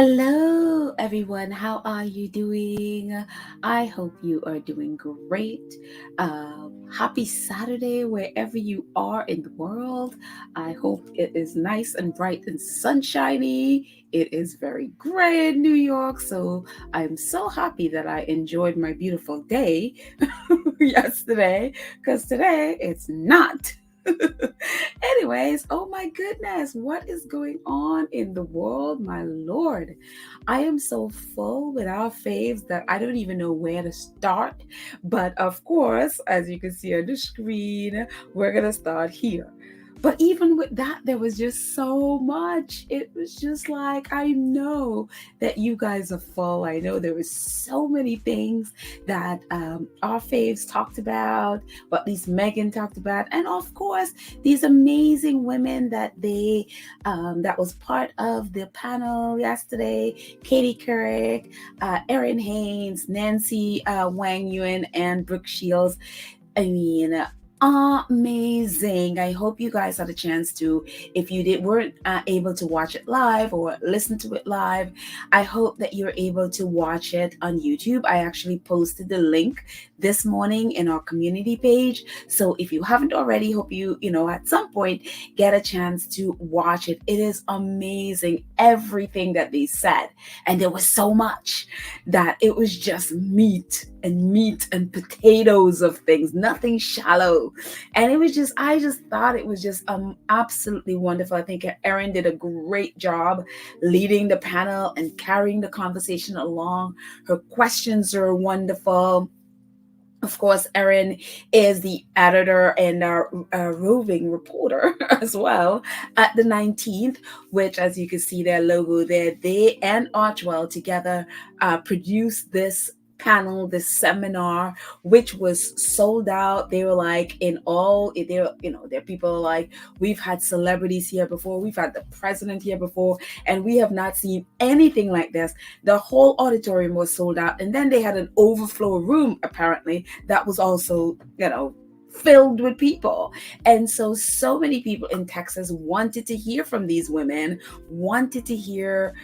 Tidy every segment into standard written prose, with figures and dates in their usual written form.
Hello, everyone. How are you doing? I hope you are doing great. Happy Saturday, wherever you are in the world. I hope it is nice and bright and sunshiny. It is very gray in New York, so I'm so happy that I enjoyed my beautiful day yesterday because today it's not. Anyways, oh my goodness, what is going on in the world, my lord? I am so full with our faves that I don't even know where to start. But of course, as you can see on the screen, we're going to start here. But even with that, there was just so much. It was just like, I know that you guys are full. I know there was so many things that our faves talked about, or at least Meghan talked about. And of course, these amazing women that was part of the panel yesterday: Katie Couric, Erin Haynes, Nancy Wang Yuen, and Brooke Shields. I mean, amazing. I hope you guys had a chance to, if you weren't able to watch it live or listen to it live, I hope that you're able to watch it on YouTube. I actually posted the link this morning in our community page. So if you haven't already, hope you at some point get a chance to watch it. It is amazing, everything that they said. And there was so much that it was just meat and potatoes of things, nothing shallow. And I just thought it was just absolutely wonderful. I think Erin did a great job leading the panel and carrying the conversation along. Her questions are wonderful. Of course, Erin is the editor and our roving reporter as well at the 19th, which, as you can see their logo there, they and Archwell together produced this panel, this seminar, which was sold out. They were like their people are like, we've had celebrities here before, we've had the president here before, and we have not seen anything like this. The whole auditorium was sold out, and then they had an overflow room apparently that was also filled with people. And so many people in Texas wanted to hear from these women, wanted to hear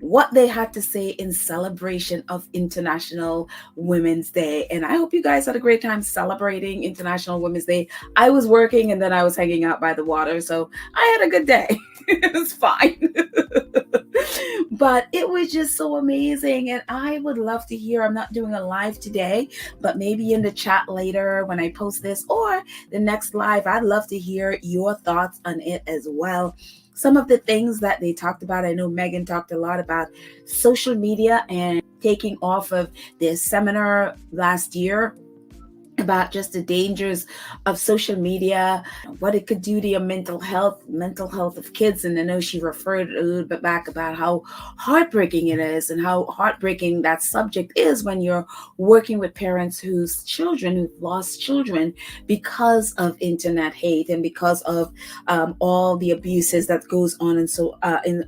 what they had to say in celebration of International Women's Day. And I hope you guys had a great time celebrating International Women's Day. I was working and then I was hanging out by the water, so I had a good day. It was fine. But it was just so amazing. And I would love to hear, I'm not doing a live today, but maybe in the chat later when I post this or the next live, I'd love to hear your thoughts on it as well. Some of the things that they talked about, I know Meghan talked a lot about social media and taking off of their seminar last year about just the dangers of social media, what it could do to your mental health of kids. And I know she referred a little bit back about how heartbreaking it is and how heartbreaking that subject is when you're working with parents who've lost children because of internet hate and because of all the abuses that goes on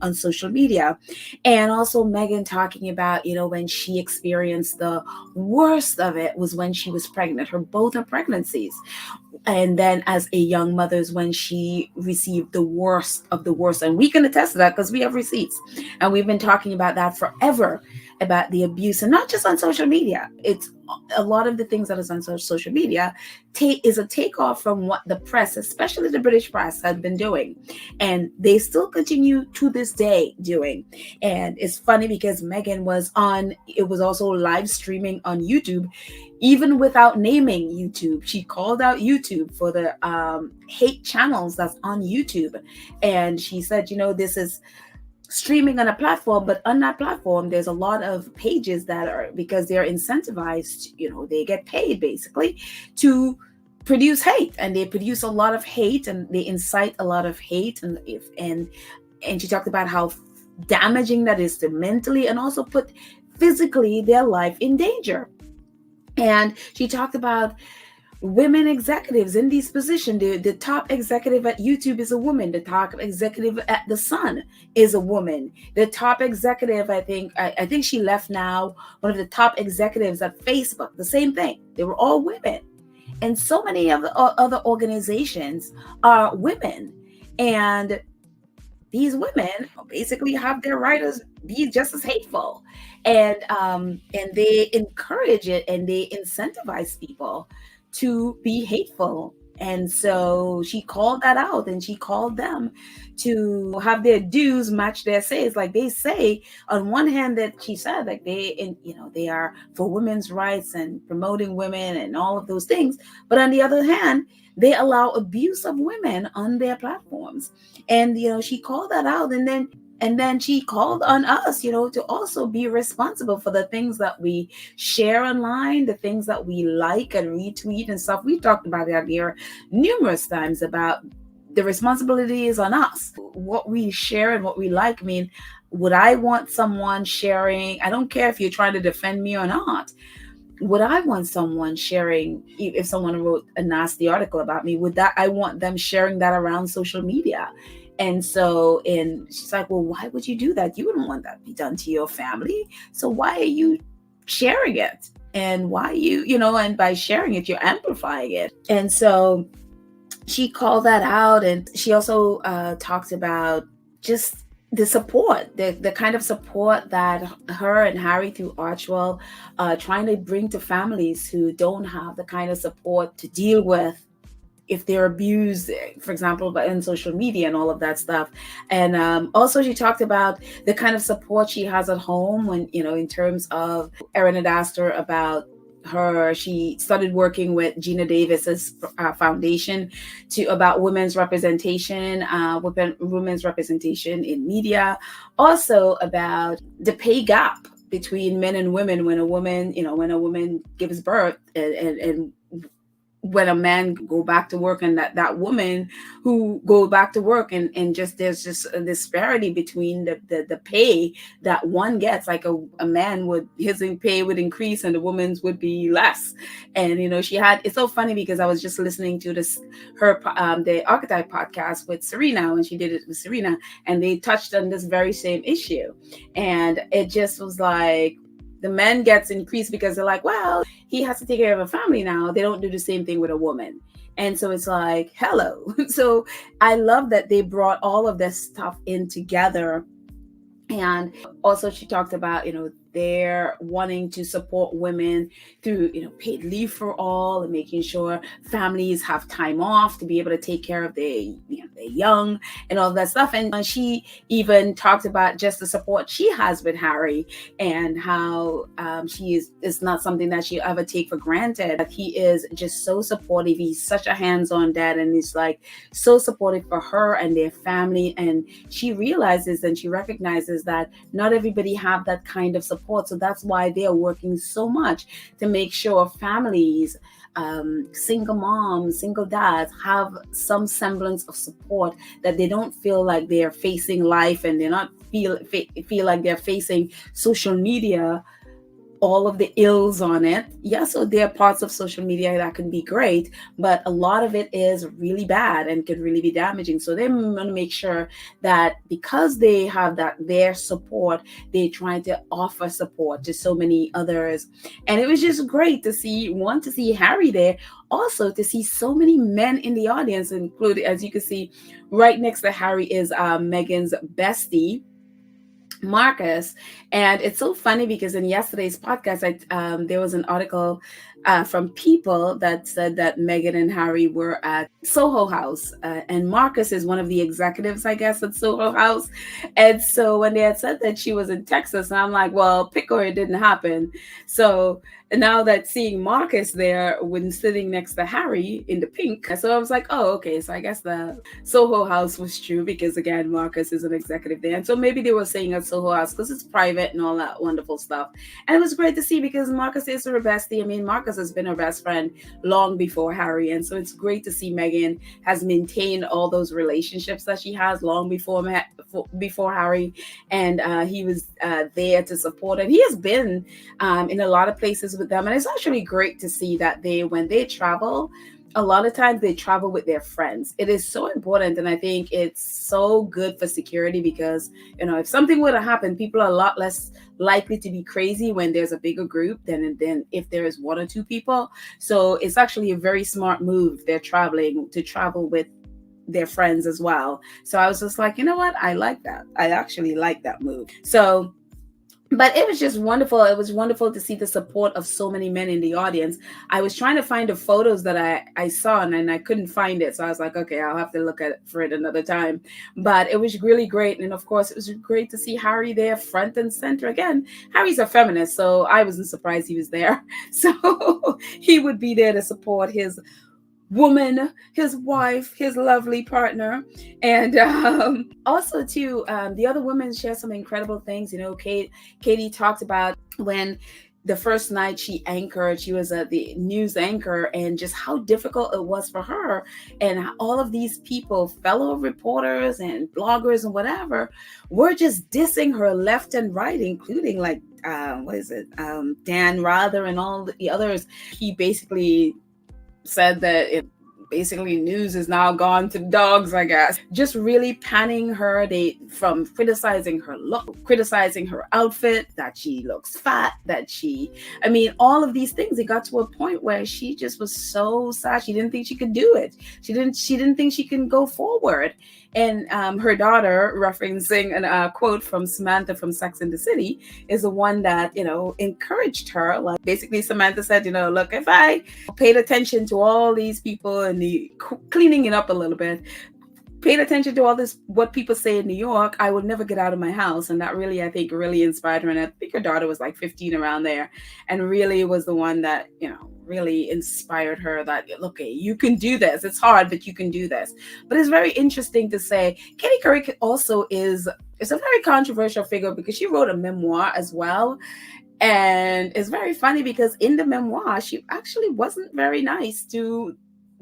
on social media. And also Meghan talking about, when she experienced the worst of it was when she was pregnant. Both her pregnancies, and then as a young mother is when she received the worst of the worst. And we can attest to that because we have receipts, and we've been talking about that forever, about the abuse, and not just on social media. It's a lot of the things that is on social media is a takeoff from what the press, especially the British press, had been doing, and they still continue to this day doing. And it's funny because Meghan was also live streaming on YouTube, even without naming YouTube. She called out YouTube for the hate channels that's on YouTube, and she said, this is streaming on a platform, but on that platform there's a lot of pages that are, because they're incentivized, they get paid basically to produce hate, and they produce a lot of hate and they incite a lot of hate, and she talked about how damaging that is to mentally and also put physically their life in danger. And she talked about women executives in these positions. The top executive at YouTube is a woman. The top executive at The Sun is a woman. The top executive, I think she left now, one of the top executives at Facebook, the same thing. They were all women. And so many of the other organizations are women. And these women basically have their writers be just as hateful, and they encourage it and they incentivize people to be hateful. And so she called that out, and she called them to have their dues match their says. Like they say, on one hand, that she said, like they are for women's rights and promoting women and all of those things, but on the other hand, they allow abuse of women on their platforms. And she called that out, and then she called on us, to also be responsible for the things that we share online, the things that we like and retweet and stuff. We talked about that here numerous times about the responsibility is on us. What we share and what we like. I mean, would I want someone sharing? I don't care if you're trying to defend me or not. Would I want someone sharing, if someone wrote a nasty article about me, I want them sharing that around social media? And she's like, well, why would you do that? You wouldn't want that to be done to your family. So why are you sharing it? And why and by sharing it, you're amplifying it. And so she called that out. And she also talked about just the support, the kind of support that her and Harry through Archwell trying to bring to families who don't have the kind of support to deal with if they're abused, for example, in social media and all of that stuff. And also she talked about the kind of support she has at home when, in terms of, Erin had asked her about she started working with Gina Davis's foundation about women's representation, women's representation in media, also about the pay gap between men and women when a woman gives birth, and when a man go back to work, and that woman who go back to work, and just there's just a disparity between the pay that one gets. Like a man his pay would increase and the woman's would be less. And it's so funny because I was just listening to the Archetype podcast with Serena, when she did it with Serena, and they touched on this very same issue. And it just was like, the men gets increased because they're like, well, he has to take care of a family now. They don't do the same thing with a woman. And so it's like, hello. So I love that they brought all of this stuff in together. And also she talked about, they're wanting to support women through, paid leave for all, and making sure families have time off to be able to take care of their young and all that stuff. And she even talked about just the support she has with Harry, and how it's not something that she ever take for granted. That he is just so supportive. He's such a hands-on dad, and he's like so supportive for her and their family. And she realizes and she recognizes that not everybody have that kind of support. So that's why they are working so much to make sure families, single moms, single dads, have some semblance of support, that they don't feel like they're facing life, and they're not feel like they're facing social media, all of the ills on it. Yeah, so there are parts of social media that can be great, but a lot of it is really bad and can really be damaging. So they want to make sure that because they have their support, they try to offer support to so many others. And it was just great to see Harry there, also to see so many men in the audience, including, as you can see, right next to Harry is Meghan's bestie, Marcus. And it's so funny because in yesterday's podcast, there was an article from People that said that Meghan and Harry were at Soho House, and Marcus is one of the executives, I guess, at Soho House. And so when they had said that she was in Texas, and I'm like, well, pick or it didn't happen. So now that seeing Marcus there when sitting next to Harry in the pink, so I was like, oh, okay, so I guess the Soho House was true, because again, Marcus is an executive there. And so maybe they were saying at Soho House because it's private and all that wonderful stuff. And it was great to see, because Marcus is her bestie. I mean, Marcus has been her best friend long before Harry. And so it's great to see Meghan has maintained all those relationships that she has long before Harry. And he was there to support. And he has been in a lot of places with them. And it's actually great to see that when they travel, a lot of times they travel with their friends. It is so important. And I think it's so good for security, because, if something were to happen, people are a lot less likely to be crazy when there's a bigger group than if there is one or two people. So it's actually a very smart move. They're travel with their friends as well. So I was just like, you know what? I like that. I actually like that move. So, but it was just wonderful. It was wonderful to see the support of so many men in the audience. I was trying to find the photos that I saw, and I couldn't find it. So I was like, okay, I'll have to look at it for it another time. But it was really great. And of course, it was great to see Harry there front and center. Again, Harry's a feminist, so I wasn't surprised he was there. So he would be there to support his woman, his wife, his lovely partner. And also too, the other women share some incredible things. You know, Katie talked about when the first night she anchored, she was the news anchor, and just how difficult it was for her. And all of these people, fellow reporters and bloggers and whatever, were just dissing her left and right, including like, Dan Rather and all the others. He basically said that basically news is now gone to dogs, I guess. Just really panning her, from criticizing her look, criticizing her outfit, that she looks fat, all of these things. It got to a point where she just was so sad. She didn't think she could do it. She didn't think she can go forward. And her daughter, referencing a quote from Samantha from Sex and the City, is the one that, encouraged her. Like, basically Samantha said, look, if I paid attention to all these people and the cleaning it up a little bit, paid attention to all this, what people say in New York, I would never get out of my house. And that really, I think, really inspired her. And I think her daughter was like 15 around there, and really was the one that, really inspired her that, look, you can do this. It's hard, but you can do this. But it's very interesting to say, Katie Couric also is a very controversial figure because she wrote a memoir as well. And it's very funny because in the memoir, she actually wasn't very nice to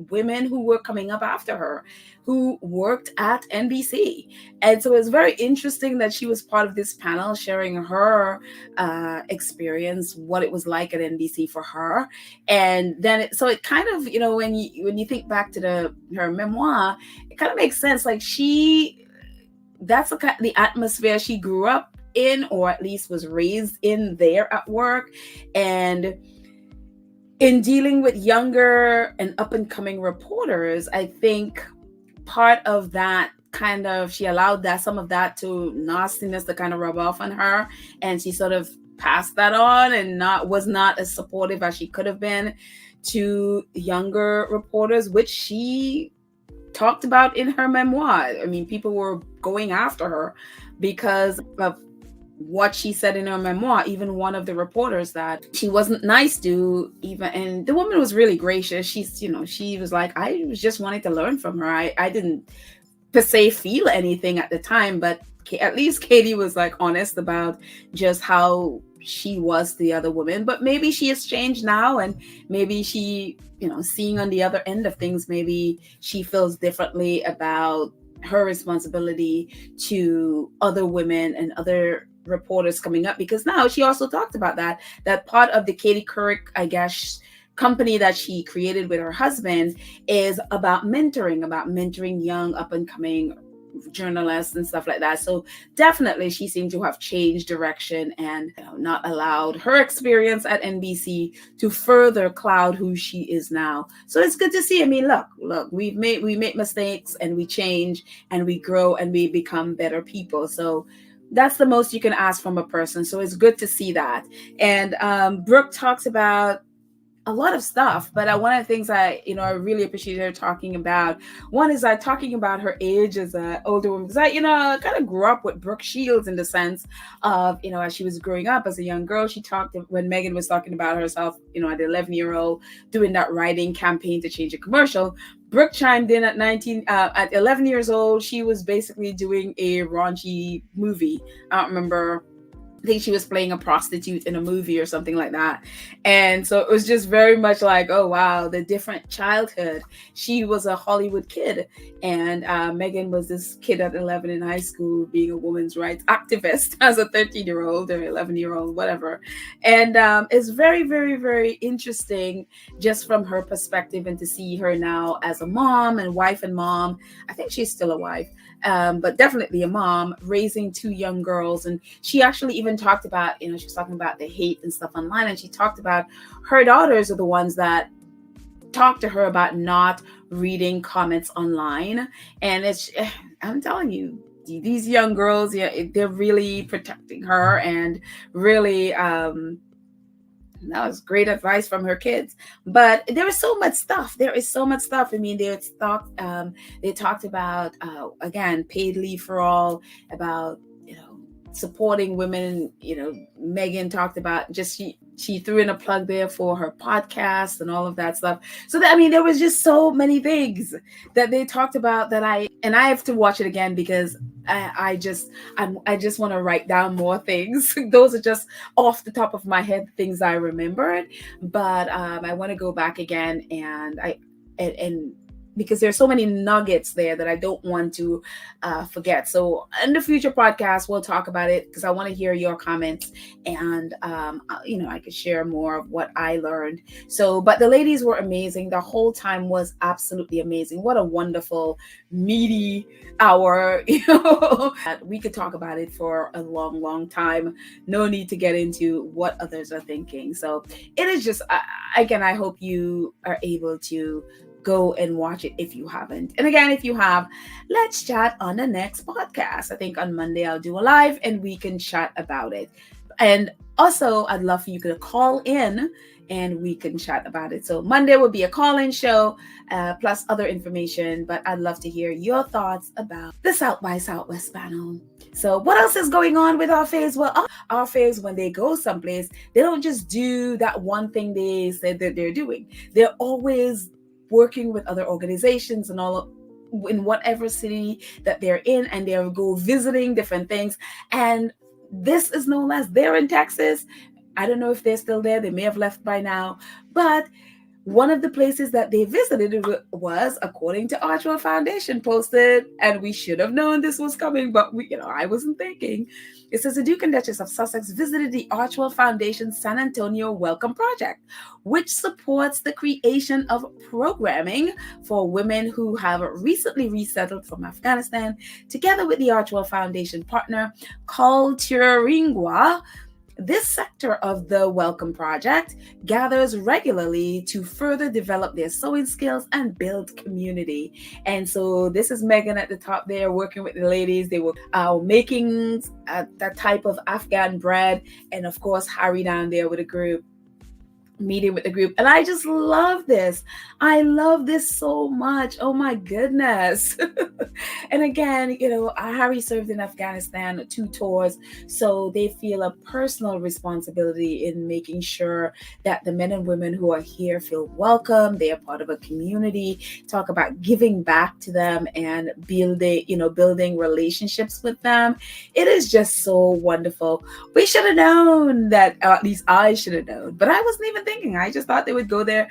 women who were coming up after her, who worked at NBC. And so it's very interesting that she was part of this panel sharing her experience, what it was like at NBC for her. And then it kind of, when you think back to her memoir, it kind of makes sense. Like that's the atmosphere she grew up in, or at least was raised in there at work. And in dealing with younger and up-and-coming reporters, I think part of that she allowed some of that to nastiness to kind of rub off on her, and she sort of passed that on and was not as supportive as she could have been to younger reporters, which she talked about in her memoir. People were going after her because of what she said in her memoir. Even one of the reporters that she wasn't nice to, and the woman was really gracious. She was like, I was just wanting to learn from her. I didn't per se feel anything at the time, but at least Katie was like honest about just how she was the other woman. But maybe she has changed now, and maybe she, seeing on the other end of things, maybe she feels differently about her responsibility to other women and other reporters coming up, because now she also talked about that part of the Katie Couric, I guess, company that she created with her husband is about mentoring young up and coming journalists and stuff like that. So definitely she seemed to have changed direction and not allowed her experience at NBC to further cloud who she is now. So it's good to see. Look, we make mistakes, and we change, and we grow, and we become better people. So that's the most you can ask from a person. So it's good to see that. And Brooke talks about a lot of stuff, but one of the things I really appreciate her talking about, one is talking about her age as an older woman, because I kind of grew up with Brooke Shields in the sense of, as she was growing up as a young girl. She talked, when Meghan was talking about herself, at 11-year-old, doing that writing campaign to change a commercial. Brooke chimed in at 11 years old. She was basically doing a raunchy movie. I don't remember. I think she was playing a prostitute in a movie or something like that. And so it was just very much like, oh, wow, the different childhood. She was a Hollywood kid. And Meghan was this kid at 11 in high school being a women's rights activist as a 13-year-old or 11-year-old, whatever. And it's very, very, very interesting just from her perspective, and to see her now as a mom and wife and mom. I think she's still a wife. But definitely a mom raising two young girls. And she actually even talked about, she was talking about the hate and stuff online. And she talked about her daughters are the ones that talk to her about not reading comments online. And I'm telling you, these young girls, yeah, they're really protecting her, and really, that was great advice from her kids. But there is so much stuff. There is so much stuff. I mean, they talked about, again, paid leave for all, about, supporting women. Meghan talked about, just she threw in a plug there for her podcast and all of that stuff. So that, I mean, there was just so many things that they talked about that I have to watch it again, because I just want to write down more things. Those are just off the top of my head things I remembered, but I want to go back again, and because there's so many nuggets there that I don't want to forget. So in the future podcast, we'll talk about it, because I want to hear your comments, and I could share more of what I learned. So, but the ladies were amazing. The whole time was absolutely amazing. What a wonderful, meaty hour. We could talk about it for a long, long time. No need to get into what others are thinking. So it is just, again, I hope you are able to go and watch it if you haven't. And again, if you have, let's chat on the next podcast. I think on Monday I'll do a live and we can chat about it. And also, I'd love for you to call in and we can chat about it. So Monday will be a call-in show, plus other information. But I'd love to hear your thoughts about the South by Southwest panel. So what else is going on with our faves? Well, our faves, when they go someplace, they don't just do that one thing they said that they're doing. They're always working with other organizations and all in whatever city that they're in, and they'll go visiting different things. And this is no less. They're in Texas. I don't know if they're still there. They may have left by now. But one of the places that they visited was, according to Archwell Foundation posted, and we should have known this was coming, but I wasn't thinking. It says the Duke and Duchess of Sussex visited the Archwell Foundation San Antonio Welcome Project, which supports the creation of programming for women who have recently resettled from Afghanistan. Together with the Archwell Foundation partner, Couric, this sector of the Welcome Project gathers regularly to further develop their sewing skills and build community. And so this is Meghan at the top there, working with the ladies. They were making that type of Afghan bread. And of course, Harry down there with a group, meeting with the group. And I just love this. I love this so much. Oh my goodness. And again, Harry served in Afghanistan 2 tours, so they feel a personal responsibility in making sure that the men and women who are here feel welcome. They are part of a community. Talk about giving back to them and building relationships with them. It is just so wonderful. We should have known that, at least I should have known, but I wasn't even thinking. I just thought they would go there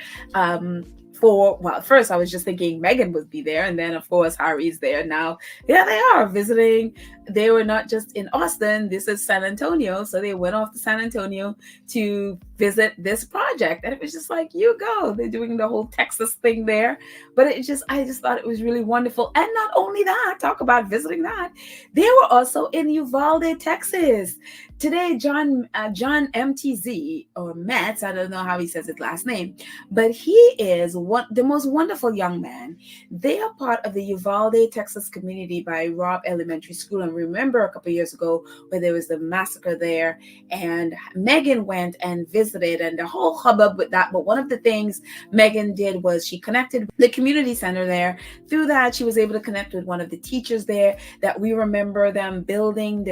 first I was just thinking Meghan would be there, and then of course Harry's there. Now, yeah, they are visiting. They were not just in Austin. This is San Antonio, so they went off to San Antonio to visit this project, and it was just like, you go. They're doing the whole Texas thing there, but I just thought it was really wonderful. And not only that, talk about visiting that, they were also in Uvalde, Texas. Today, John MTZ, or Metz, I don't know how he says his last name, but he is the most wonderful young man. They are part of the Uvalde, Texas community by Robb Elementary School. And remember a couple of years ago where there was the massacre there, and Meghan went and visited, and the whole hubbub with that. But one of the things Meghan did was she connected with the community center there. Through that, she was able to connect with one of the teachers there that we remember them building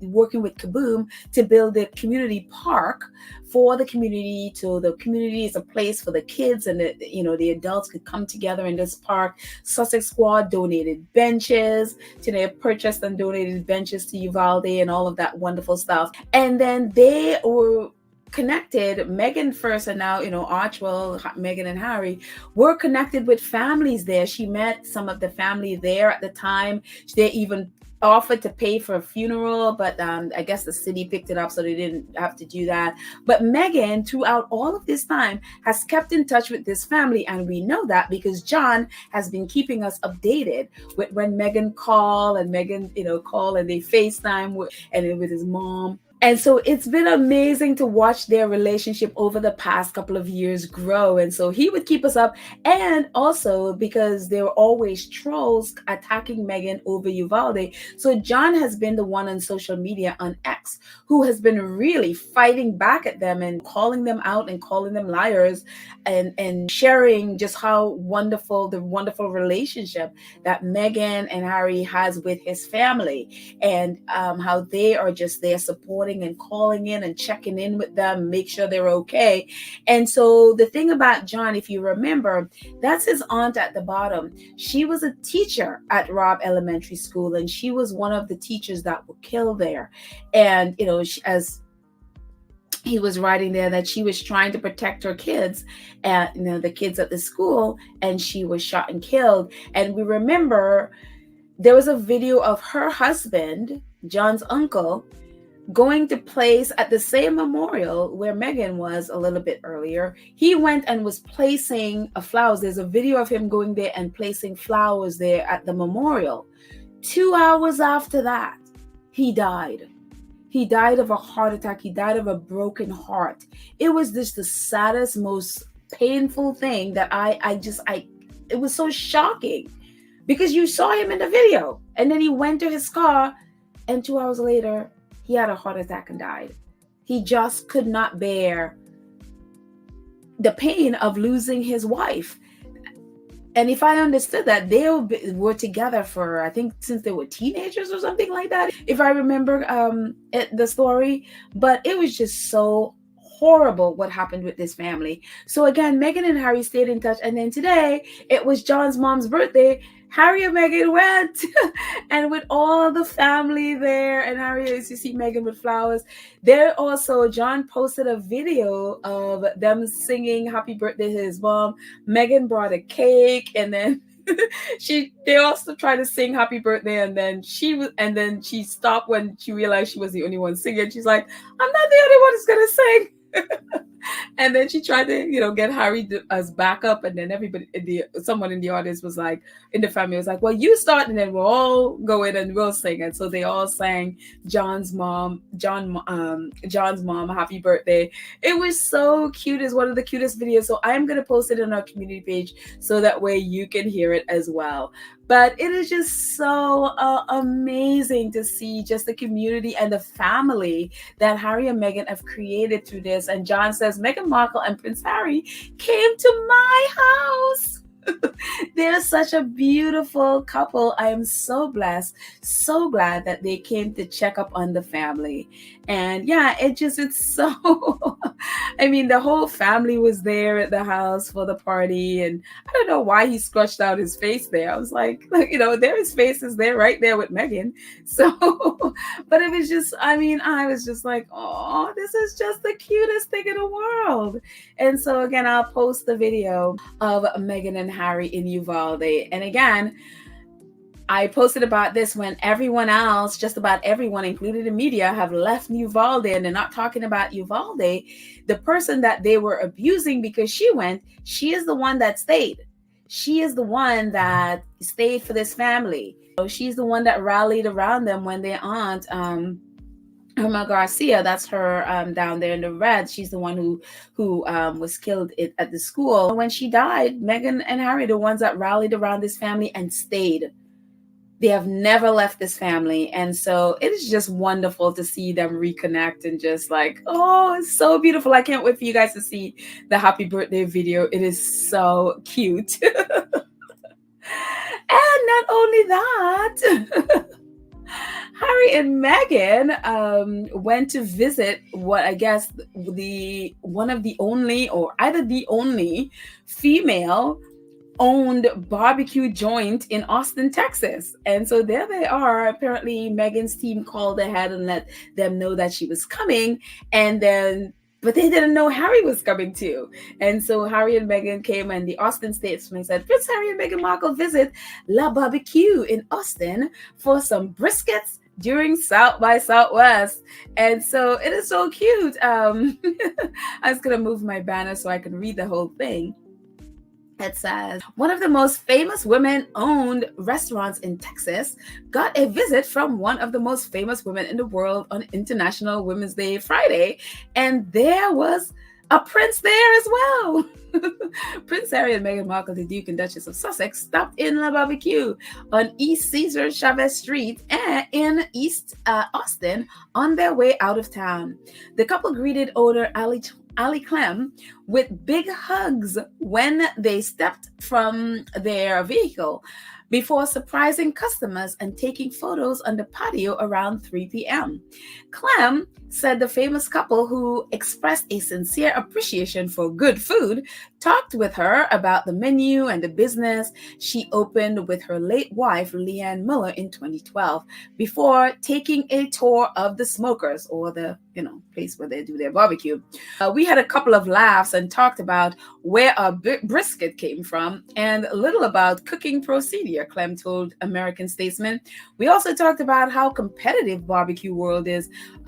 working with Kaboom to build the community park for the community. So the community is a place for the kids and the adults could come together in this park. Sussex Squad donated benches. They purchased and donated benches to Uvalde and all of that wonderful stuff. And then they were connected. Meghan first, and now Archwell, Meghan and Harry were connected with families there. She met some of the family there at the time. They even offered to pay for a funeral, but I guess the city picked it up, so they didn't have to do that. But Meghan, throughout all of this time, has kept in touch with this family, and we know that because John has been keeping us updated with when Meghan called, and Meghan, call, and they FaceTime with his mom. And so it's been amazing to watch their relationship over the past couple of years grow. And so he would keep us up. And also because there were always trolls attacking Meghan over Uvalde. So John has been the one on social media on X who has been really fighting back at them and calling them out and calling them liars and sharing just how wonderful the wonderful relationship that Meghan and Harry has with his family, and how they are just there supporting and calling in and checking in with them, make sure they're okay. And so the thing about John, if you remember, that's his aunt at the bottom. She was a teacher at Robb Elementary School, and she was one of the teachers that were killed there. And as he was writing there that she was trying to protect her kids, and the kids at the school, and she was shot and killed. And we remember there was a video of her husband, John's uncle, going to place at the same memorial where Meghan was a little bit earlier. He went and was placing flowers. There's a video of him going there and placing flowers there at the memorial. 2 hours after that, he died. He died of a heart attack. He died of a broken heart. It was just the saddest, most painful thing that it was so shocking, because you saw him in the video and then he went to his car and 2 hours later, he had a heart attack and died. He just could not bear the pain of losing his wife. And if I understood that, they were together for, I think, since they were teenagers or something like that, if I remember the story. But it was just so horrible what happened with this family. So again, Meghan and Harry stayed in touch. And then today, it was John's mom's birthday. Harry and Meghan went and with all the family there, and Harry used to see Meghan with flowers. There also, John posted a video of them singing happy birthday to his mom. Meghan brought a cake, and then they also tried to sing happy birthday, and then she stopped when she realized she was the only one singing. She's like, I'm not the only one who's gonna sing. And then she tried to, get Harry as backup, and then someone in the audience was like, in the family was like, well, you start, and then we'll all go in and we'll sing. And so they all sang John's mom, happy birthday. It was so cute. It's one of the cutest videos. So I'm gonna post it on our community page so that way you can hear it as well. But it is just so amazing to see just the community and the family that Harry and Meghan have created through this. And John says, Meghan Markle and Prince Harry came to my house. They're such a beautiful couple. I am so blessed, so glad that they came to check up on the family. And yeah, it's so, I mean, the whole family was there at the house for the party. And I don't know why he scratched out his face there. I was like, there his face is there right there with Meghan. So, but it was just, I was just like, oh, this is just the cutest thing in the world. And so again, I'll post the video of Meghan and Harry in Uvalde. And again, I posted about this when everyone else, just about everyone, including the media, have left Uvalde and they're not talking about Uvalde. The person that they were abusing because she is the one that stayed. She is the one that stayed for this family. So she's the one that rallied around them when their aunt, Irma Garcia, that's her down there in the red. She's the one who was killed at the school. When she died, Meghan and Harry, the ones that rallied around this family and stayed. They have never left this family. And so it is just wonderful to see them reconnect and just like, oh, it's so beautiful. I can't wait for you guys to see the happy birthday video. It is so cute. And not only that, Harry and Meghan went to visit what I guess one of the only, or either the only, female owned barbecue joint in Austin, Texas. And so there they are. Apparently Meghan's team called ahead and let them know that she was coming, but they didn't know Harry was coming too. And so Harry and Meghan came, and the Austin Statesman said, Prince Harry and Meghan Markle visit La Barbecue in Austin for some briskets during South by Southwest. And so it is so cute. I was going to move my banner so I can read the whole thing. It says, one of the most famous women-owned restaurants in Texas got a visit from one of the most famous women in the world on International Women's Day Friday, and there was a prince there as well. Prince Harry and Meghan Markle, the Duke and Duchess of Sussex, stopped in La Barbecue on East Cesar Chavez Street in East Austin on their way out of town. The couple greeted owner Ali Clem with big hugs when they stepped from their vehicle before surprising customers and taking photos on the patio around 3 p.m. Clem said the famous couple, who expressed a sincere appreciation for good food, talked with her about the menu and the business she opened with her late wife, Leanne Miller, in 2012, before taking a tour of the smokers, or the place where they do their barbecue. We had a couple of laughs and talked about where our brisket came from and a little about cooking procedure, Clem told American Statesman. We also talked about how competitive barbecue world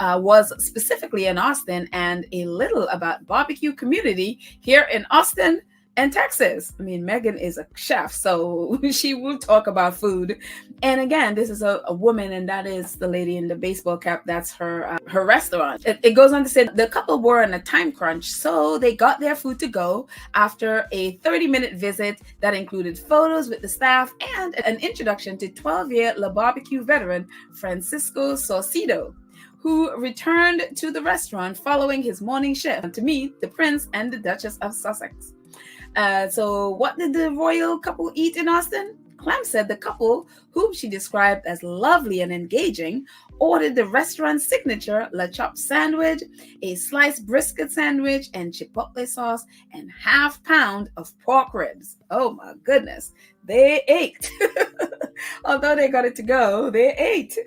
was specifically in Austin, and a little about barbecue community here in Austin and Texas. I mean, Meghan is a chef, so she will talk about food. And again, this is a woman, and that is the lady in the baseball cap. That's her restaurant. It goes on to say the couple were on a time crunch, so they got their food to go after a 30-minute visit that included photos with the staff and an introduction to 12-year La Barbecue veteran Francisco Saucedo, who returned to the restaurant following his morning shift to meet the Prince and the Duchess of Sussex. So what did the royal couple eat in Austin? Clem said the couple, whom she described as lovely and engaging, ordered the restaurant's signature La Chop sandwich, a sliced brisket sandwich, and chipotle sauce, and half pound of pork ribs. Oh my goodness, they ate. Although they got it to go, they ate.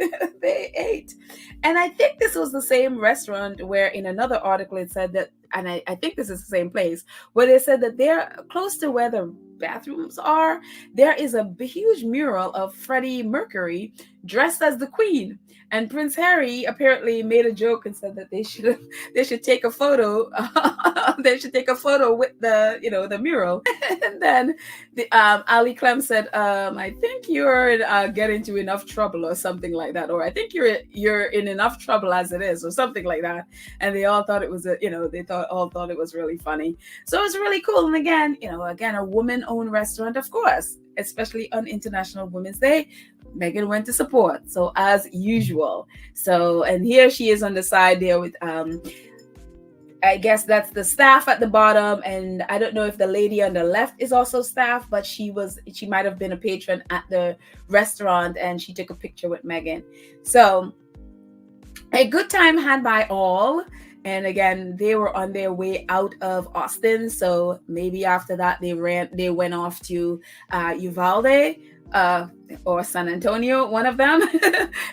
They ate. And I think this was the same restaurant where in another article it said that, and I think this is the same place, where they said that they're close to where the bathrooms are. There is a huge mural of Freddie Mercury dressed as the Queen. And Prince Harry apparently made a joke and said that they should take a photo. They should take a photo with the mural. And then Ali Clem said, "I think you're getting into enough trouble," or something like that, or "I think you're in enough trouble as it is," or something like that. And they all thought it was all thought it was really funny. So it's really cool. And again, a woman-owned restaurant, of course, especially on International Women's Day. Meghan went to support, so as usual. So, and here she is on the side there with I guess that's the staff at the bottom, and I don't know if the lady on the left is also staff, but she might have been a patron at the restaurant, and she took a picture with Meghan. So a good time had by all. And again, they were on their way out of Austin, so maybe after that they went off to Uvalde or San Antonio, one of them,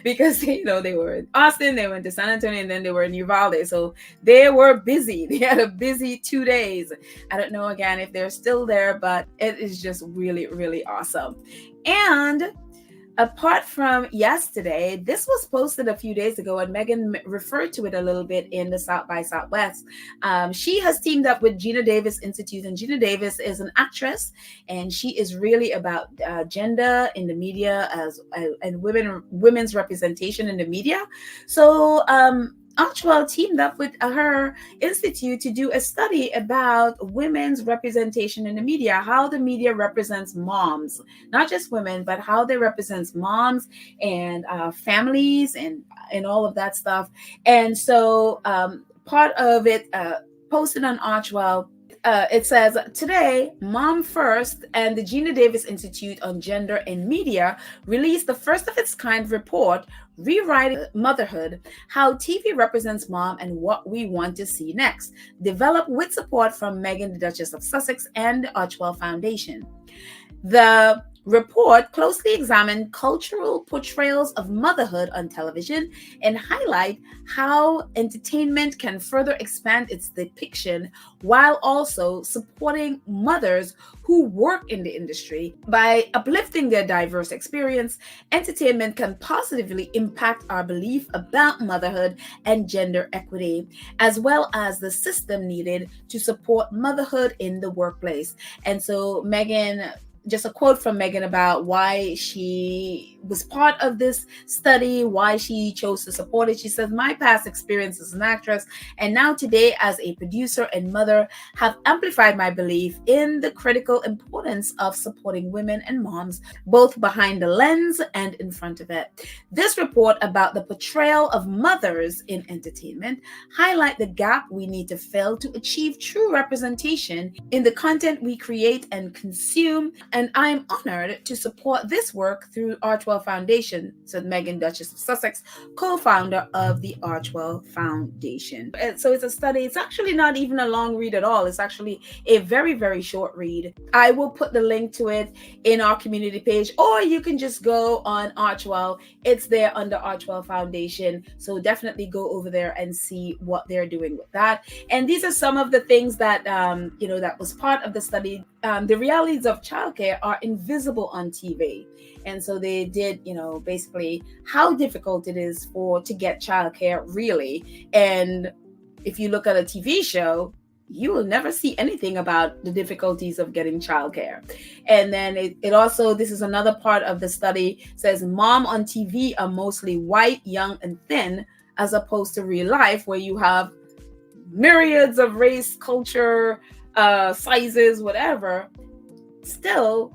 because they were in Austin, they went to San Antonio, and then they were in Uvalde. So they were busy. They had a busy 2 days. I don't know again if they're still there, but it is just really, really awesome. And apart from yesterday, this was posted a few days ago, and Meghan referred to it a little bit in the South by Southwest. She has teamed up with Gina Davis Institute, and Gina Davis is an actress, and she is really about gender in the media and women's representation in the media. So Archwell teamed up with her institute to do a study about women's representation in the media, how the media represents moms, not just women, but how they represent moms and families and all of that stuff. And so part of it posted on Archwell, it says, today, Mom First and the Gina Davis Institute on Gender and Media released the first of its kind report, Rewriting Motherhood, How TV Represents Mom and What We Want to See Next, developed with support from Meghan, the Duchess of Sussex, and the Archwell Foundation. The report closely examined cultural portrayals of motherhood on television and highlight how entertainment can further expand its depiction while also supporting mothers who work in the industry. By uplifting their diverse experience, entertainment can positively impact our belief about motherhood and gender equity, as well as the system needed to support motherhood in the workplace. And so Meghan, just a quote from Meghan about why she was part of this study, why she chose to support it. She says, "My past experience as an actress and now today as a producer and mother have amplified my belief in the critical importance of supporting women and moms, both behind the lens and in front of it." This report about the portrayal of mothers in entertainment highlight the gap we need to fill to achieve true representation in the content we create and consume. And I'm honored to support this work through Archwell Foundation, said Meghan, Duchess of Sussex, co-founder of the Archwell Foundation. So it's a study. It's actually not even a long read at all. It's actually a very, very short read. I will put the link to it in our community page, or you can just go on Archwell. It's there under Archwell Foundation. So definitely go over there and see what they're doing with that. And these are some of the things that, that was part of the study. The realities of childcare are invisible on TV. And so they did, basically how difficult it is to get childcare really. And if you look at a TV show, you will never see anything about the difficulties of getting childcare. And then it also, this is another part of the study, says mom on TV are mostly white, young, and thin, as opposed to real life where you have myriads of race, culture, sizes, whatever. Still,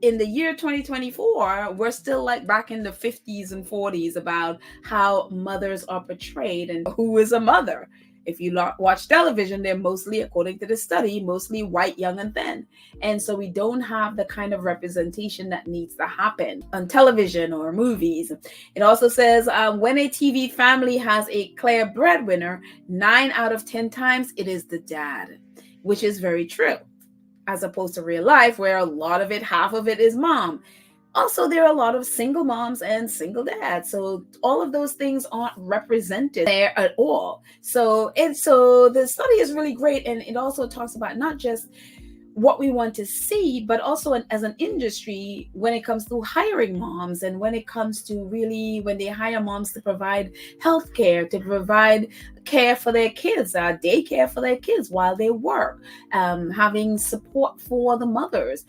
in the year 2024, we're still like back in the 50s and 40s about how mothers are portrayed and who is a mother. If you watch television, they're mostly, according to the study, mostly white, young, and thin. And so we don't have the kind of representation that needs to happen on television or movies. It also says when a TV family has a clear breadwinner, 9 out of 10 times it is the dad, which is very true, as opposed to real life where a lot of it, half of it is mom. Also, there are a lot of single moms and single dads. So all of those things aren't represented there at all. So the study is really great. And it also talks about not just what we want to see, but also as an industry when it comes to hiring moms and when it comes to really when they hire moms to provide healthcare, to provide care for their kids, daycare for their kids while they work, having support for the mothers,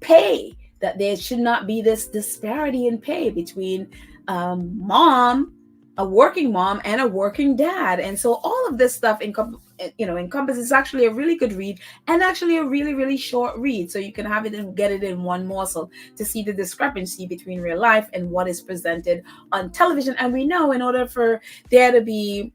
pay, that there should not be this disparity in pay between a working mom and a working dad. And so all of this stuff encompasses actually a really good read and actually a really, really short read. So you can have it and get it in one morsel to see the discrepancy between real life and what is presented on television. And we know in order for there to be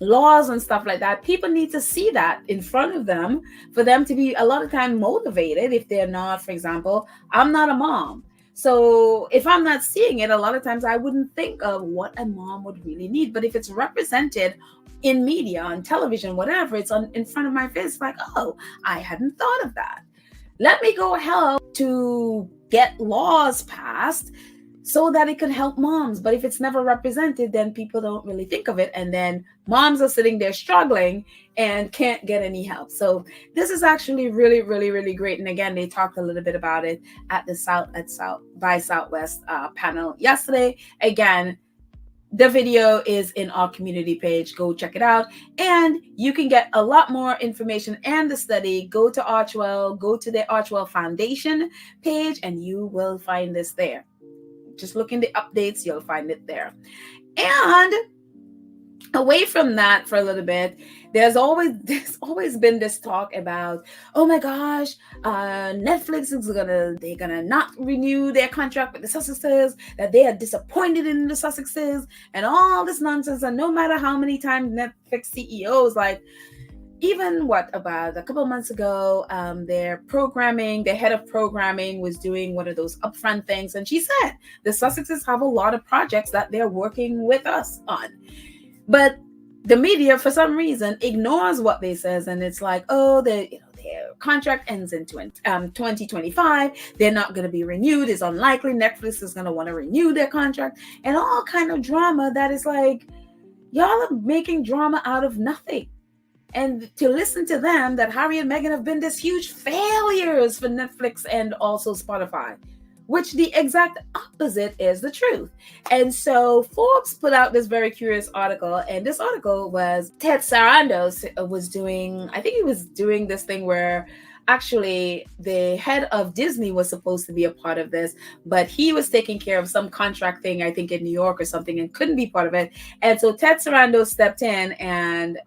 laws and stuff like that, people need to see that in front of them for them to be a lot of time motivated. If they're not, for example, I'm not a mom. So if I'm not seeing it, a lot of times I wouldn't think of what a mom would really need. But if it's represented in media, on television, whatever, it's in front of my face, like, oh, I hadn't thought of that. Let me go help to get laws passed so that it could help moms. But if it's never represented, then people don't really think of it. And then moms are sitting there struggling and can't get any help. So this is actually really, really, really great. And again, they talked a little bit about it at the South by Southwest panel yesterday. Again, the video is in our community page. Go check it out. And you can get a lot more information and the study. Go to Archwell, go to the Archwell Foundation page, and you will find this there. Just look in the updates, you'll find it there. And away from that for a little bit, there's always been this talk about, oh my gosh, Netflix is gonna not renew their contract with the Sussexes, that they are disappointed in the Sussexes, and all this nonsense. And no matter how many times Netflix CEOs, like even about a couple of months ago, their head of programming was doing one of those upfront things. And she said, the Sussexes have a lot of projects that they're working with us on. But the media, for some reason, ignores what they says. And it's like, oh, they're contract ends in 2025. They're not going to be renewed. It's unlikely Netflix is going to want to renew their contract, and all kind of drama that is like, y'all are making drama out of nothing. And to listen to them, that Harry and Meghan have been this huge failures for Netflix and also Spotify, which the exact opposite is the truth. And so Forbes put out this very curious article, and this article was Ted Sarandos was doing, I think he was doing this thing where actually the head of Disney was supposed to be a part of this, but he was taking care of some contract thing, I think in New York or something, and couldn't be part of it. And so Ted Sarandos stepped in and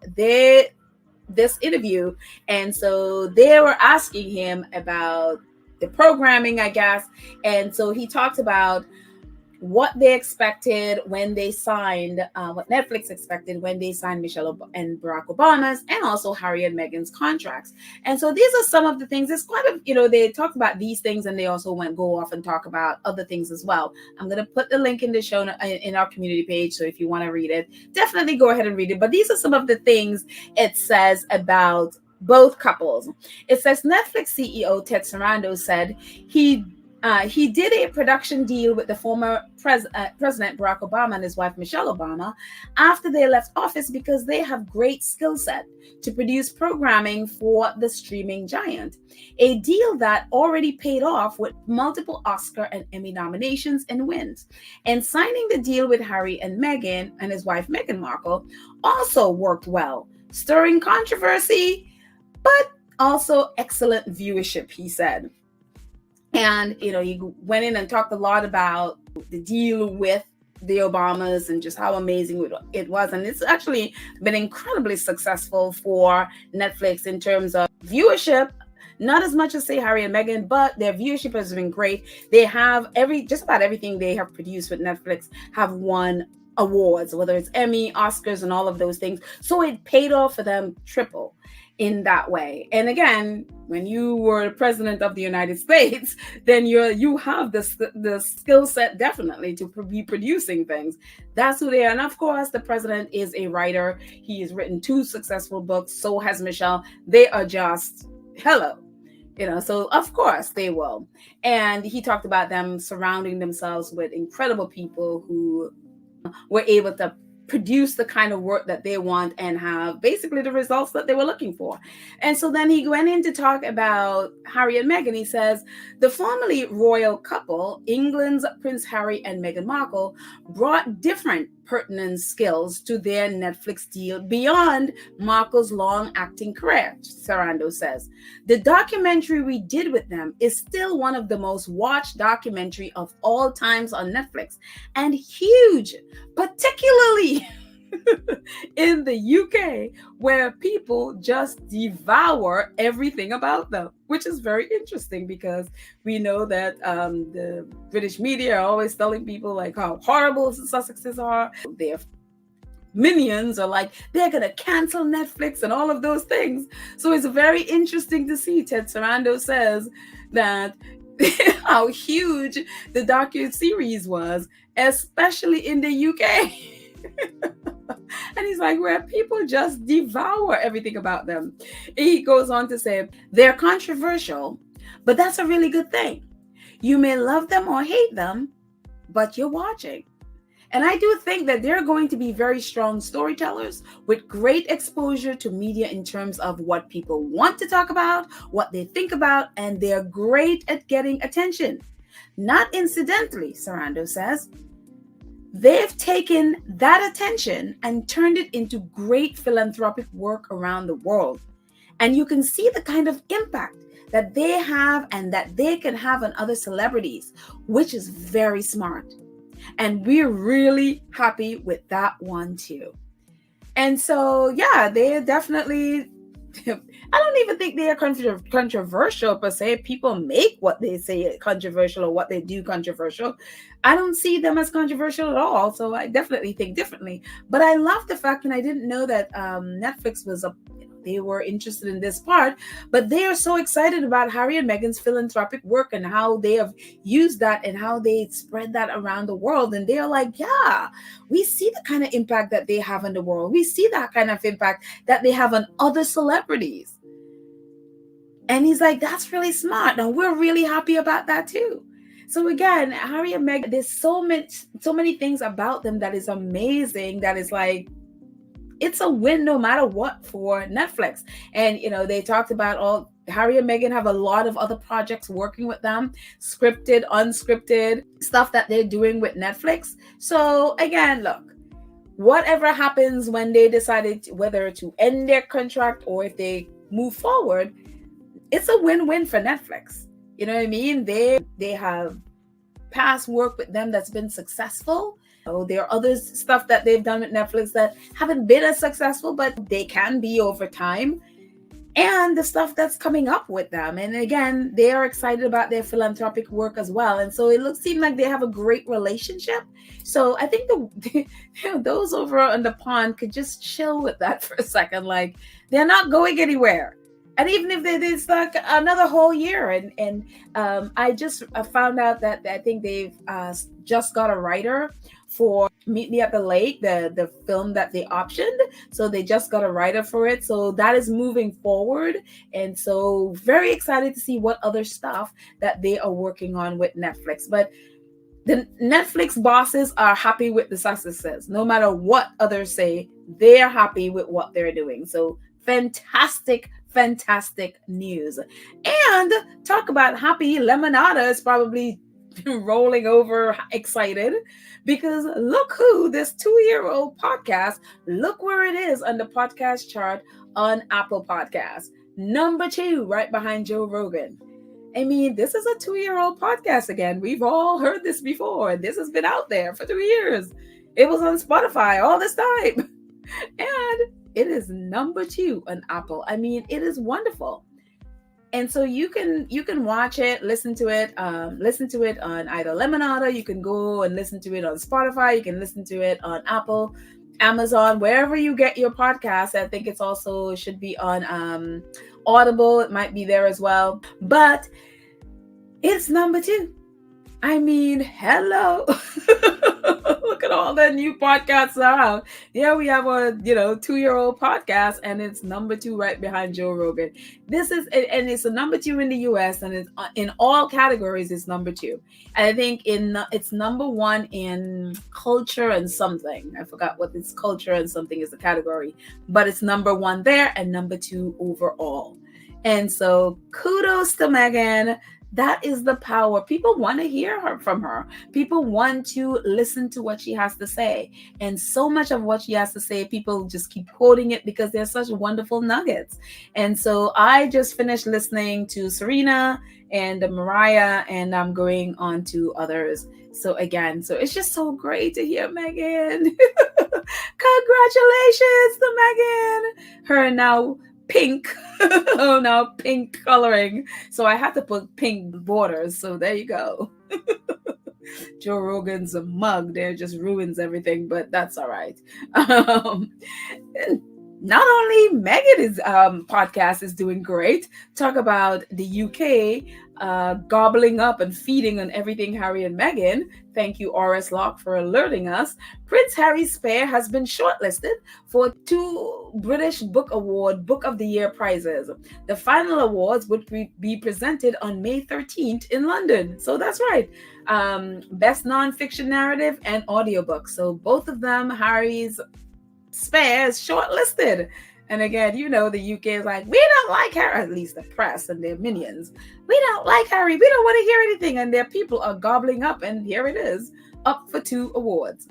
this interview, and so they were asking him about the programming, I guess. And so he talked about what they expected when they signed, what Netflix expected when they signed Michelle and Barack Obama's and also Harry and Meghan's contracts. And so these are some of the things. It's quite a, they talked about these things, and they also go off and talk about other things as well. I'm going to put the link in the show in our community page. So if you want to read it, definitely go ahead and read it. But these are some of the things it says about both couples. It says Netflix CEO Ted Sarandos said he did a production deal with the former President Barack Obama and his wife Michelle Obama after they left office because they have great skill set to produce programming for the streaming giant. A deal that already paid off with multiple Oscar and Emmy nominations and wins. And signing the deal with Harry and Meghan and his wife Meghan Markle also worked well, stirring controversy, but also excellent viewership, he said. And, he went in and talked a lot about the deal with the Obamas and just how amazing it was. And it's actually been incredibly successful for Netflix in terms of viewership. Not as much as, say, Harry and Meghan, but their viewership has been great. They have just about everything they have produced with Netflix have won awards, whether it's Emmy, Oscars, and all of those things. So it paid off for them triple in that way. And again, when you were president of the United States, then you have the skill set definitely to be producing things. That's who they are. And of course, the president is a writer. He has written 2 successful books. So has Michelle. They are just hello. So of course they will. And he talked about them surrounding themselves with incredible people who were able to produce the kind of work that they want and have basically the results that they were looking for. And so then he went in to talk about Harry and Meghan. He says, the formerly royal couple, England's Prince Harry and Meghan Markle, brought different pertinent skills to their Netflix deal beyond Markle's long acting career, Sarandos says. The documentary we did with them is still one of the most watched documentary of all times on Netflix, and huge, particularly in the UK, where people just devour everything about them, which is very interesting because we know that the British media are always telling people like how horrible the Sussexes are. Their minions are like, they're going to cancel Netflix and all of those things. So it's very interesting to see. Ted Sarandos says that how huge the docu-series was, especially in the UK. And he's like, where people just devour everything about them. He goes on to say, they're controversial, but that's a really good thing. You may love them or hate them, but you're watching. And I do think that they're going to be very strong storytellers with great exposure to media in terms of what people want to talk about, what they think about, and they're great at getting attention. Not incidentally, Sarandos says, they've taken that attention and turned it into great philanthropic work around the world. And you can see the kind of impact that they have and that they can have on other celebrities, which is very smart. And we're really happy with that one too. And so, yeah, they're definitely, I don't even think they are controversial per se. People make what they say controversial or what they do controversial. I don't see them as controversial at all. So I definitely think differently. But I love the fact, and I didn't know that Netflix was they were interested in this part, but they are so excited about Harry and Meghan's philanthropic work and how they have used that and how they spread that around the world. And they're like, yeah, we see the kind of impact that they have in the world. We see that kind of impact that they have on other celebrities. And he's like, that's really smart. And we're really happy about that too. So again, Harry and Meghan, there's so many things about them that is amazing. That is like, it's a win no matter what for Netflix. And, they talked about all Harry and Meghan have a lot of other projects working with them, scripted, unscripted stuff that they're doing with Netflix. So again, look, whatever happens when they decided whether to end their contract or if they move forward, it's a win-win for Netflix. You know what I mean? They have past work with them that's been successful. There are other stuff that they've done with Netflix that haven't been as successful, but they can be over time. And the stuff that's coming up with them. And again, they are excited about their philanthropic work as well. And so it seems like they have a great relationship. So I think those over on the pond could just chill with that for a second. Like, they're not going anywhere. And even if they did like another whole year, and I just found out that I think they've just got a writer for Meet Me at the Lake, the film that they optioned. So they just got a writer for it. So that is moving forward. And so very excited to see what other stuff that they are working on with Netflix. But the Netflix bosses are happy with the successes. No matter what others say, they're happy with what they're doing. So fantastic news. And talk about happy, Lemonada is probably rolling over excited, because look who this 2-year-old podcast, look where it is on the podcast chart on Apple Podcasts. Number 2, right behind Joe Rogan. I mean, this is a 2-year-old podcast again. We've all heard this before. This has been out there for 2 years. It was on Spotify all this time. And it is number 2 on Apple. I mean, it is wonderful. And so you can watch it, listen to it on either Lemonada. You can go and listen to it on Spotify. You can listen to it on Apple, Amazon, wherever you get your podcast. I think it should be on Audible. It might be there as well. But it's number 2. I mean, hello. Look at all the new podcasts out. Yeah, we have a 2-year-old podcast, and it's number 2 right behind Joe Rogan. And it's a number 2 in the US, and it's in all categories. It's number 2. And I think it's number 1 in culture and something. I forgot what it's culture and something is the category, but it's number 1 there and number 2 overall. And so kudos to Meghan. That is the power. People want to hear from her. People want to listen to what she has to say. And so much of what she has to say, people just keep quoting it because they're such wonderful nuggets. And so I just finished listening to Serena and Mariah, and I'm going on to others. So it's just so great to hear Meghan. Congratulations to Meghan. Her now pink pink coloring, so I had to put pink borders, so there you go. Joe Rogan's a mug there just ruins everything, but that's all right. Not only Meghan's podcast is doing great. Talk about the UK gobbling up and feeding on everything Harry and Meghan. Thank you, R.S. Locke, for alerting us. Prince Harry's spare has been shortlisted for 2 British Book Award Book of the Year prizes. The final awards would be presented on May 13th in London. So that's right. Best non-fiction narrative and audiobook. So both of them, Harry's spares shortlisted. And again, the UK is like, we don't like Harry, at least the press and their minions. We don't like Harry. We don't want to hear anything. And their people are gobbling up, and here it is, up for 2 awards.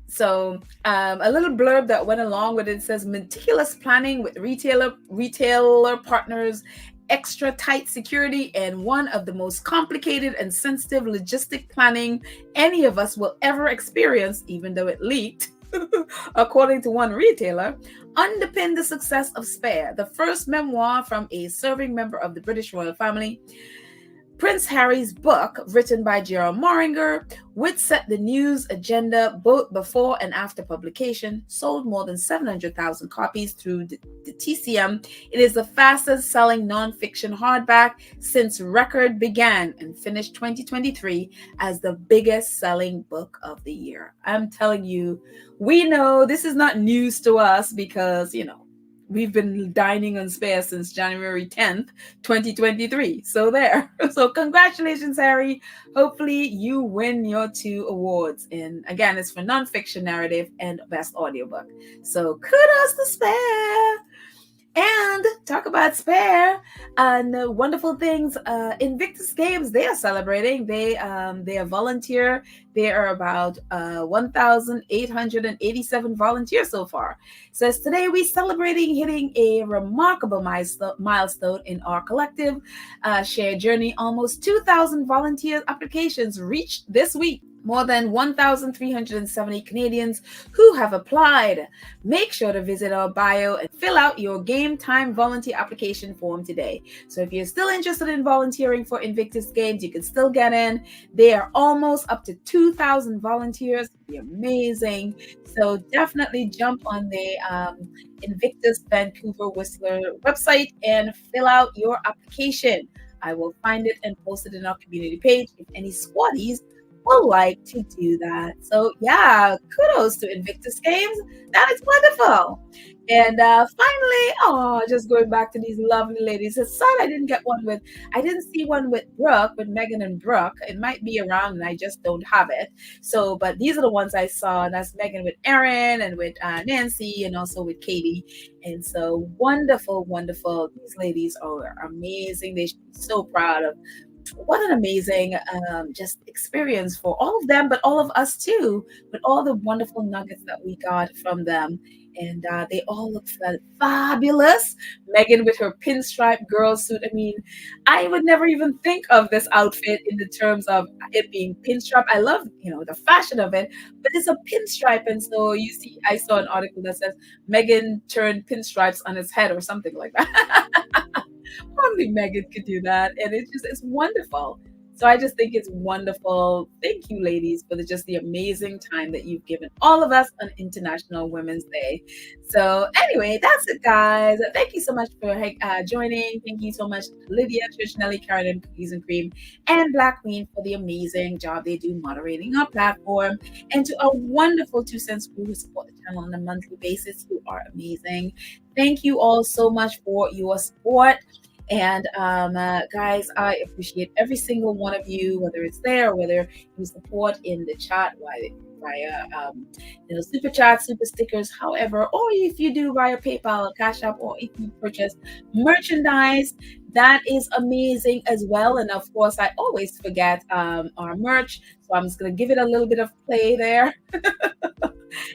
So a little blurb that went along with it says, meticulous planning with retailer partners, extra tight security, and one of the most complicated and sensitive logistic planning any of us will ever experience, even though it leaked, according to one retailer, underpinned the success of Spare, the first memoir from a serving member of the British royal family. Prince Harry's book, written by Gerald Moringer, which set the news agenda both before and after publication, sold more than 700,000 copies through the TCM. It is the fastest selling nonfiction hardback since record began and finished 2023 as the biggest selling book of the year. I'm telling you, we know this is not news to us because, we've been dining on Spare since January 10th, 2023. So there. So congratulations, Harry. Hopefully you win your 2 awards. And again, it's for nonfiction narrative and best audiobook. So kudos to Spare. And talk about Spare and wonderful things. Invictus Games, they are celebrating. They are volunteer. There are about 1,887 volunteers so far. Says today we celebrating hitting a remarkable milestone in our collective shared journey. Almost 2,000 volunteer applications reached this week. More than 1,370 Canadians who have applied. Make sure to visit our bio and fill out your Game Time volunteer application form today. So if you're still interested in volunteering for Invictus Games, you can still get in. They are almost up to 2,000 volunteers. It'd be amazing. So definitely jump on the Invictus Vancouver Whistler website and fill out your application. I will find it and post it in our community page if any squaddies will like to do that. So yeah, kudos to Invictus Games. That is wonderful. And finally, just going back to these lovely ladies. It's sad I didn't see one with Brooke, with Meghan and Brooke. It might be around and I just don't have it. So, but these are the ones I saw, and that's Meghan with Erin and with Nancy and also with Katie. And so wonderful, wonderful. These ladies are amazing. They should be so proud of what an amazing just experience for all of them, but all of us too, with all the wonderful nuggets that we got from them. And they all look fabulous. Meghan with her pinstripe girl suit. I mean, I would never even think of this outfit in the terms of it being pinstripe. I love, the fashion of it, but it's a pinstripe. And so you see, I saw an article that says Meghan turned pinstripes on his head or something like that. Only Meghan could do that. And it's wonderful. So I just think it's wonderful. Thank you, ladies, for the amazing time that you've given all of us on International Women's Day. So anyway, that's it, guys. Thank you so much for joining. Thank you so much to Lydia, Trish, Nelly, Karen, and Cookies and Cream, and Black Queen for the amazing job they do moderating our platform. And to our wonderful 2 Cents crew who support the channel on a monthly basis, who are amazing. Thank you all so much for your support. And guys, I appreciate every single one of you, whether it's there or whether you support in the chat via super chat, super stickers, however, or if you do via PayPal or Cash App, or if you purchase merchandise, that is amazing as well. And of course, I always forget our merch, so I'm just going to give it a little bit of play there.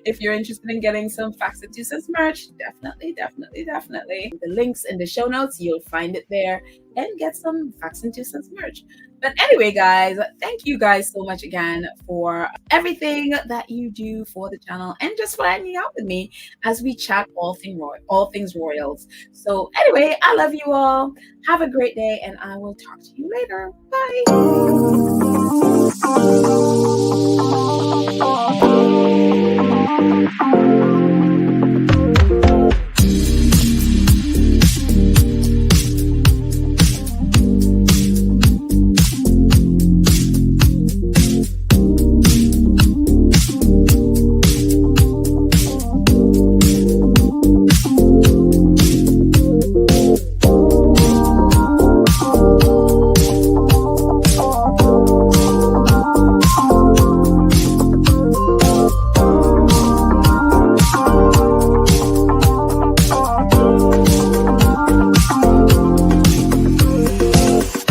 If you're interested in getting some Facts and 2 Cents merch, definitely. The links in the show notes, you'll find it there, and get some Facts and 2 Cents merch. But anyway, guys, thank you guys so much again for everything that you do for the channel and just for hanging out with me as we chat all things royals. So anyway, I love you all. Have a great day, and I will talk to you later. Bye.